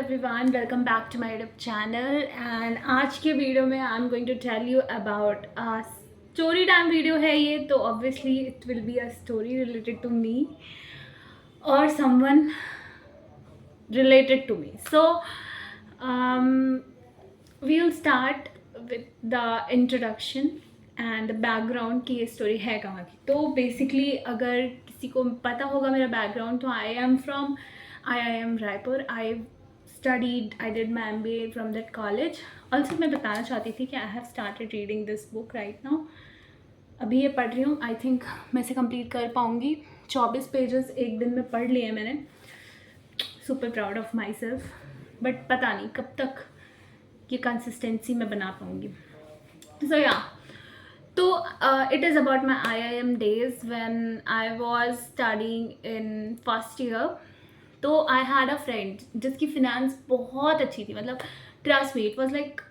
everyone, welcome back to my YouTube channel and आज के video में I am going to tell you about story time video है ये, तो obviously it will be a story related to me और someone related to me. So we will start with the introduction and the background कि ये story है कहाँ की. तो बेसिकली अगर किसी को पता होगा मेरा बैकग्राउंड, तो I am from IIM Raipur. I did my MBA from that college. Also मैं बताना चाहती थी कि I have started reading this book right now. अभी ये पढ़ रही हूँ. I think मैं इसे complete कर पाऊँगी. 24 पेजेस एक दिन में पढ़ लिए मैंने. Super proud of myself. But पता नहीं कब तक ये कंसिस्टेंसी में बना पाऊँगी. So yeah. तो it is about my IIM days when I was studying in first year. तो आई हैड अ फ्रेंड जिसकी फिनेंस बहुत अच्छी थी, मतलब trust me, it was like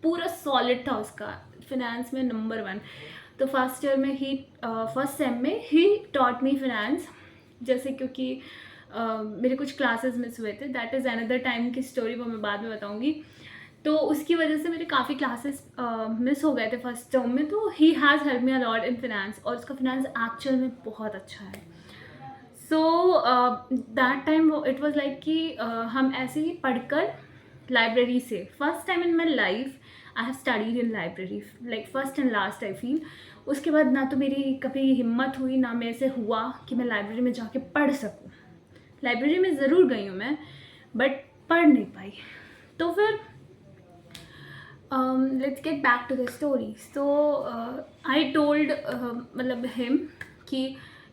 पूरा सॉलिड था उसका फिनेंस में नंबर 1. तो फर्स्ट ईयर में ही फर्स्ट सेम में ही टॉट मी फिनेंस. जैसे क्योंकि मेरे कुछ क्लासेस मिस हुए थे, दैट इज़ अनदर टाइम की स्टोरी, वो मैं बाद में बताऊँगी. तो उसकी वजह से मेरे काफ़ी क्लासेस मिस हो गए थे फर्स्ट टर्म में. तो he has help me a lot in finance और उसका फिनेंस एक्चुअल में बहुत अच्छा है. So that time it was like कि हम ऐसे ही पढ़कर लाइब्रेरी से first time in my life I have studied in library, like first and last I feel. उसके बाद ना तो मेरी कभी हिम्मत हुई, ना मेरे से हुआ कि मैं लाइब्रेरी में जाके पढ़ सकूं. लाइब्रेरी में ज़रूर गई हूँ मैं, बट पढ़ नहीं पाई. तो फिर let's get back to the story. So I told मतलब हिम कि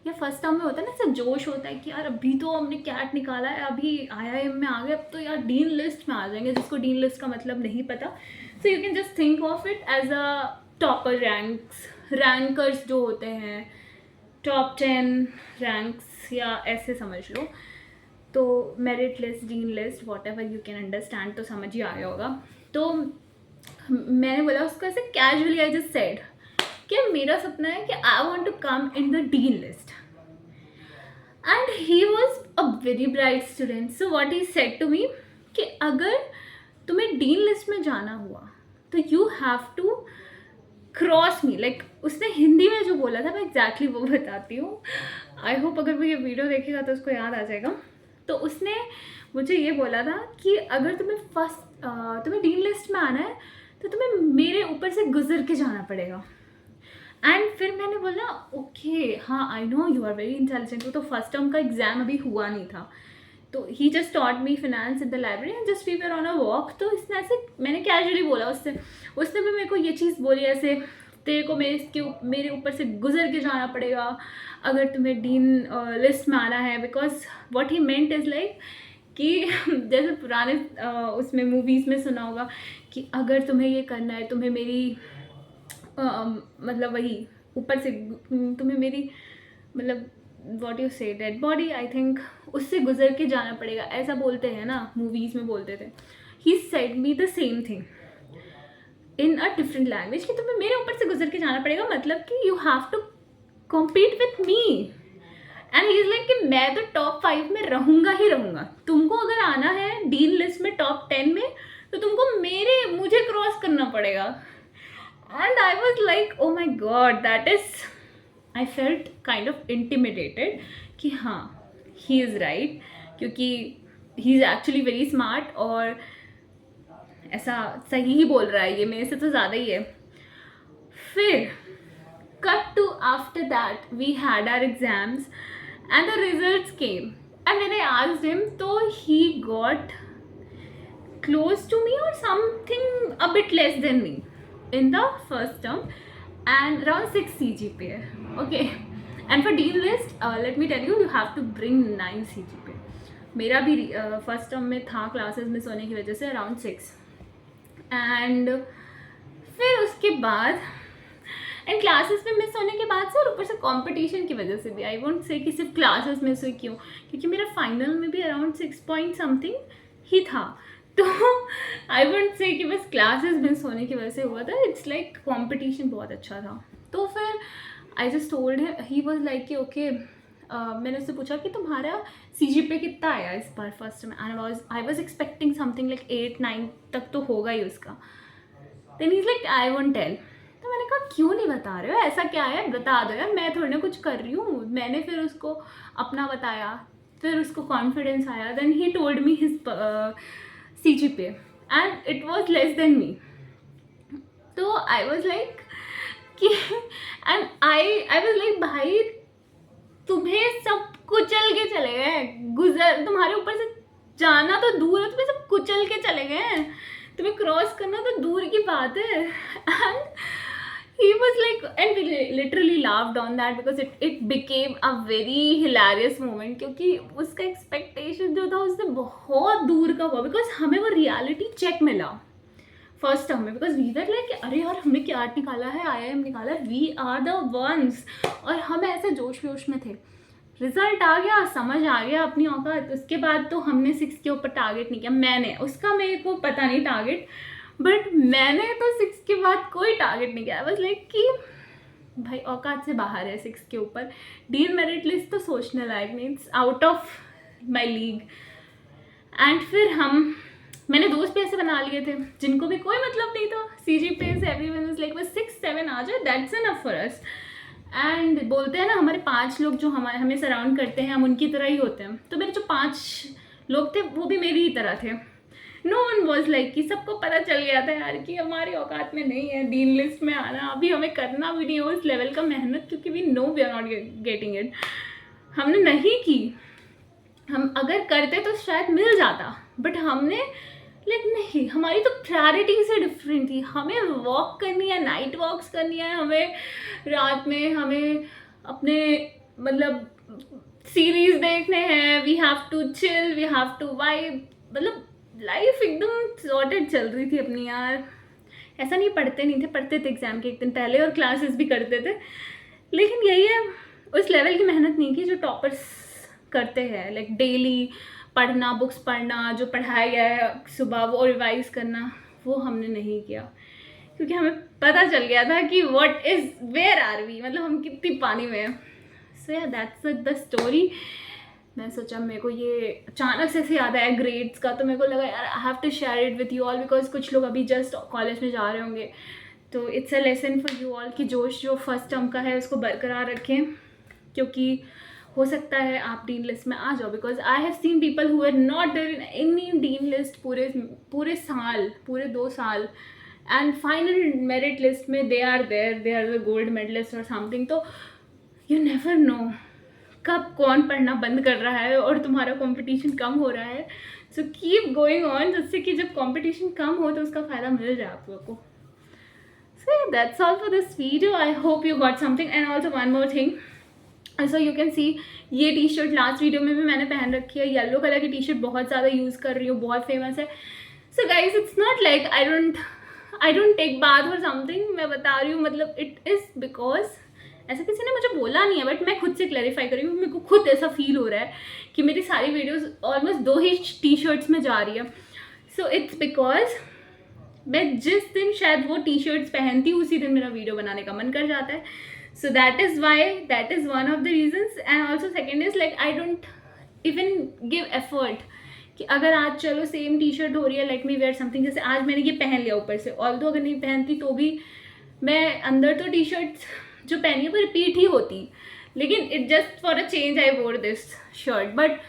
ये फर्स्ट टर्म में होता है ना, ऐसा जोश होता है कि यार अभी तो हमने कैट निकाला है, अभी IIM में आ गए, अब तो यार डीन लिस्ट में आ जाएंगे. जिसको डीन लिस्ट का मतलब नहीं पता, so you can just think of it as a topper rankers जो होते हैं, टॉप 10 रैंक्स या ऐसे समझ लो. तो merit list, dean list, what ever you can understand, तो समझ ही आ गया होगा. तो मैंने बोला उसको ऐसे कैजुअली, आई जस्ट सेड कि मेरा सपना है कि I want to come in the dean list. And he was a very bright student. So what he said to me कि अगर तुम्हें डीन लिस्ट में जाना हुआ तो you have to cross me. Like उसने हिंदी में जो बोला था, मैं एग्जैक्टली वो बताती हूँ. आई होप अगर वो ये वीडियो देखेगा तो उसको याद आ जाएगा. तो उसने मुझे ये बोला था कि अगर तुम्हें डीन लिस्ट में आना है तो तुम्हें मेरे ऊपर से गुजर के जाना पड़ेगा. एंड फिर मैंने बोला ओके, हाँ I know you are very intelligent. वो तो फर्स्ट टर्म का एग्ज़ाम अभी हुआ नहीं था. तो he just taught me finance in the library and just we were on a walk. तो इसने ऐसे, मैंने कैजुअली बोला उसने भी मेरे को ये चीज़ बोली ऐसे, तेरे को मेरे ऊपर से गुजर के जाना पड़ेगा अगर तुम्हें डीन लिस्ट में आना है. Because what he meant is like कि जैसे पुराने उसमें मूवीज़ में सुना होगा कि अगर तुम्हें ये करना है, तुम्हें मेरी मतलब वही ऊपर से तुम्हें मेरी मतलब व्हाट यू से डेड बॉडी, आई थिंक उससे गुजर के जाना पड़ेगा, ऐसा बोलते हैं ना, मूवीज़ में बोलते थे. He said me the same thing in a different language कि तुम्हें मेरे ऊपर से गुजर के जाना पड़ेगा, मतलब कि you have to compete with me. And he is like कि मैं तो टॉप 5 में रहूँगा ही रहूँगा. तुमको अगर आना है डीन लिस्ट में टॉप 10 में, तो तुमको मुझे क्रॉस करना पड़ेगा. And I was like, oh my god, I felt kind of intimidated कि हाँ he is right, क्योंकि he is actually very smart और ऐसा सही ही बोल रहा है, ये मेरे से तो ज़्यादा ही है. फिर cut to after that we had our exams and the results came and when I asked him, तो he got close to me or something a bit less than me in the first term and around 6 CGPA. Okay, and for dean list let me tell you, you have to bring 9 CGPA. मेरा भी first term में था classes miss होने की वजह से around 6. And फिर उसके बाद एंड क्लासेस में मिस होने के बाद से और ऊपर से कंपटीशन की वजह से भी, आई वोंट से कि सिर्फ क्लासेस मिस हुई क्यों, क्योंकि मेरा फाइनल में भी अराउंड 6 पॉइंट समथिंग ही था. तो आई वुड से कि बस क्लासेस मिस होने की वजह से हुआ था. इट्स लाइक कंपटीशन बहुत अच्छा था. तो फिर I just told he was like कि ओके, मैंने उससे पूछा कि तुम्हारा CGPA कितना आया इस बार फर्स्ट में, and I was expecting something like 8-9 तक तो होगा ही उसका. Then is like I won't tell. तो मैंने कहा क्यों नहीं बता रहे हो, ऐसा क्या है, बता दो यार, मैं थोड़ी ना कुछ कर रही हूँ. मैंने फिर उसको अपना बताया, फिर उसको कॉन्फिडेंस आया. Then he told me his CGPA and it was less than me. तो आई वॉज लाइक कि एंड आई वॉज लाइक भाई तुम्हें सब कुचल के चले गए, गुजर तुम्हारे ऊपर से जाना तो दूर है, तुम्हें सब कुचल के चले गए हैं, तुम्हें क्रॉस करना तो दूर की बात है. And he was like, and we literally laughed on that because it became a very hilarious moment, क्योंकि उसका expectation जो था उससे बहुत दूर का हुआ. बिकॉज हमें वो रियलिटी चेक मिला फर्स्ट टर्म में, बिकॉज वी वर लाइक अरे यार हमने क्या निकाला है, IIM निकाला है, वी आर द वंस. और हम ऐसे जोश वोश में थे. रिजल्ट आ गया, समझ आ गया अपनी औकात. उसके बाद तो हमने 6 के ऊपर टारगेट नहीं किया. मैंने उसका मेरे को पता नहीं टारगेट, बट मैंने तो 6 के बाद कोई टारगेट नहीं किया. बस लाइक कि भाई औकात से बाहर है 6 के ऊपर. डीन मेरिट लिस्ट तो सोचने लायक नहीं, it's out of my league. And फिर मैंने दोस्त भी ऐसे बना लिए थे जिनको भी कोई मतलब नहीं था CGPA से. एवरीवन वाज लाइक बस 6-7 आ जाए, that's enough for us. And बोलते हैं ना हमारे 5 लोग जो हमें सराउंड करते हैं, हम उनकी तरह ही होते हैं. तो मेरे जो 5 लोग थे वो भी मेरी ही तरह थे. नो वन वॉज लाइक कि सबको पता चल गया था यार कि हमारी औकात में नहीं है डीन लिस्ट में आना. अभी हमें करना भी नहीं है उस लेवल का मेहनत, क्योंकि we know we are not getting it. हमने नहीं की. हम अगर करते तो शायद मिल जाता, बट हमने लाइक नहीं, हमारी तो प्रायोरिटी से डिफरेंट थी. हमें वॉक करनी है, नाइट वॉक्स करनी है, हमें रात में हमें अपने मतलब सीरीज देखने हैं, we have to chill, we have to vibe. मतलब लाइफ एकदम सॉर्टेड चल रही थी अपनी यार. ऐसा नहीं पढ़ते नहीं थे, पढ़ते थे एग्ज़ाम के एक दिन पहले और क्लासेस भी करते थे. लेकिन यही है, उस लेवल की मेहनत नहीं की जो टॉपर्स करते हैं. लाइक डेली पढ़ना, बुक्स पढ़ना, जो पढ़ाया गया है सुबह वो रिवाइज करना, वो हमने नहीं किया. क्योंकि हमें पता चल गया था कि what is where are we, मतलब हम कितनी पानी में हैं. सो या दैट्स द स्टोरी. मैं सोचा मेरे को ये अचानक से याद आया ग्रेड्स का, तो मेरे को लगा यार I have to share it with you all. Because कुछ लोग अभी जस्ट कॉलेज में जा रहे होंगे, तो it's a lesson for you all कि जोश जो फर्स्ट टर्म का है उसको बरकरार रखें. क्योंकि हो सकता है आप डीन लिस्ट में आ जाओ. Because I have seen people who are not there in any dean list पूरे साल, पूरे 2 साल, एंड फाइनल मेरिट लिस्ट में they are the gold medalist और समथिंग. तो यू नेवर नो कब कौन पढ़ना बंद कर रहा है और तुम्हारा कंपटीशन कम हो रहा है. सो कीप गोइंग ऑन, जिससे कि जब कंपटीशन कम हो तो उसका फ़ायदा मिल जाए आप लोगों को. So that's all for this video. I hope you got something. And also one more thing, so you can see ये टी शर्ट लास्ट वीडियो में भी मैंने पहन रखी है. येलो कलर की टी शर्ट बहुत ज़्यादा यूज़ कर रही हूँ, बहुत फेमस है. So guys it's not like I don't take bath और समथिंग. मैं बता रही हूँ, मतलब इट इज़ बिकॉज ऐसा किसी ने मुझे बोला नहीं है, बट मैं खुद से क्लैरिफाई कर रही हूँ. मेरे को खुद ऐसा फील हो रहा है कि मेरी सारी वीडियोस ऑलमोस्ट 2 ही टी शर्ट्स में जा रही है. सो इट्स बिकॉज मैं जिस दिन शायद वो टी शर्ट्स पहनती हूँ उसी दिन मेरा वीडियो बनाने का मन कर जाता है. So that is why, that is one of the reasons. And also second is like I don't even give effort कि अगर आज चलो सेम टी शर्ट हो रही है, लेट मी वेयर समथिंग. जैसे आज मैंने ये पहन लिया ऊपर से, ऑल्दो अगर नहीं पहनती तो भी मैं अंदर तो टी शर्ट्स जो पहनी है वो रिपीट ही होती. लेकिन it just for a change I wore this shirt. But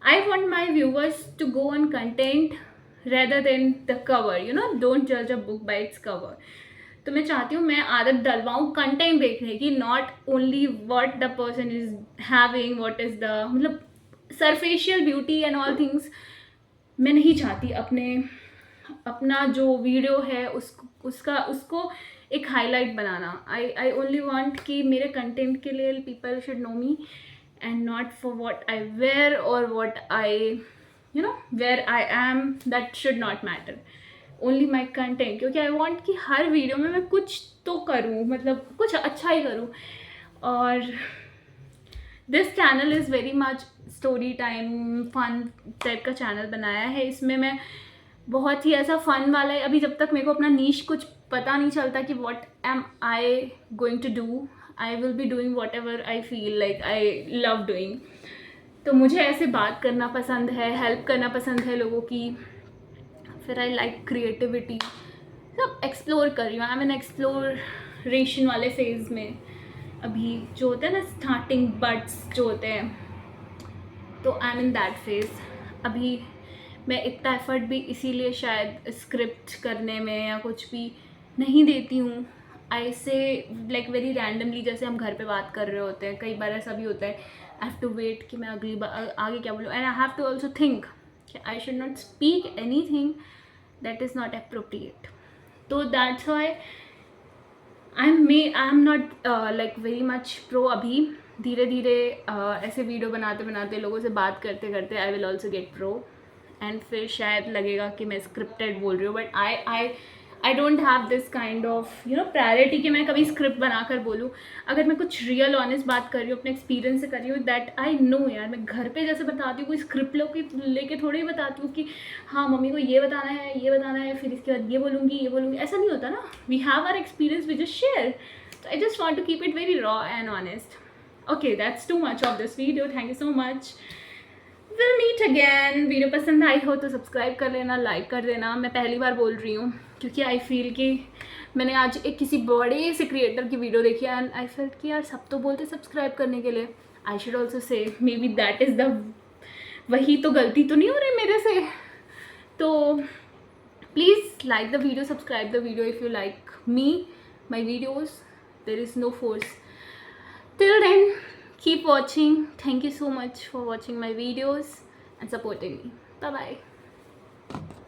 I want my viewers to go on content rather than the cover. You know, don't जज a book by its cover. तो मैं चाहती हूँ मैं आदत डलवाऊँ कंटेंट देखने की, not only what the person is having, what is the मतलब superficial beauty and all things. मैं नहीं चाहती अपना जो वीडियो है उसको एक हाईलाइट बनाना. आई ओनली वांट कि मेरे कंटेंट के लिए people should know me and not for what I wear और what I you know where I am. That should not matter, only my content. क्योंकि आई वांट कि हर video में मैं कुछ तो करूँ, मतलब कुछ अच्छा ही करूँ. और this channel is very much story time fun type का चैनल बनाया है. इसमें मैं बहुत ही ऐसा फन वाला है. अभी जब तक मेरे को अपना नीश कुछ पता नहीं चलता कि what am I going to do, I will be doing whatever I feel like I love doing. तो मुझे ऐसे बात करना पसंद है, हेल्प करना पसंद है लोगों की। फिर आई लाइक क्रिएटिविटी, सब एक्सप्लोर कर रही हूँ। आई एम एन एक्सप्लोरेशन वाले फेज़ में अभी, जो होता है ना स्टार्टिंग बड्स जो होते हैं, तो I am in that phase अभी। मैं इतना एफर्ट भी इसीलिए शायद स्क्रिप्ट करने में या कुछ भी नहीं देती हूँ। ऐसे लाइक वेरी रैंडमली, जैसे हम घर पे बात कर रहे होते हैं, कई बार ऐसा भी होता है आई हैव टू वेट कि मैं अगली बार आगे क्या बोलूँ, and I have to also think कि I should not speak anything that is not appropriate. तो that's why I am not like very much pro अभी। धीरे धीरे ऐसे वीडियो बनाते बनाते, लोगों से बात करते करते I will also get pro, and फिर शायद लगेगा कि मैं स्क्रिप्टेड बोल रही हूँ। But I don't have this kind of priority कि मैं कभी स्क्रिप्ट बनाकर बोलूँ। अगर मैं कुछ रियल ऑनेस्ट बात कर रही हूँ, अपने एक्सपीरियंस से कर रही हूँ, दैट आई नो यार। मैं घर पे जैसे बताती हूँ, कोई स्क्रिप्ट लेके थोड़ी ही बताती हूँ कि हाँ मम्मी को ये बताना है, ये बताना है, फिर इसके बाद ये बोलूँगी, ऐसा नहीं होता ना। We have our experience, we just share. So I just want to keep it very raw and honest. Okay, that's too much of this video. Thank you so much. We'll meet again. Video पसंद आई हो तो subscribe कर लेना, like कर देना। मैं पहली बार बोल रही हूँ क्योंकि आई फील कि मैंने आज एक किसी बड़े से क्रिएटर की वीडियो देखी एंड आई फेल्ट कि यार सब तो बोलते सब्सक्राइब करने के लिए। I should also say may be that is the, वही तो गलती तो नहीं हो रही मेरे से। तो please like the video, subscribe the video if you like me, my videos. There is no force. Till then, keep watching. Thank you so much for watching my videos and supporting me. Bye bye.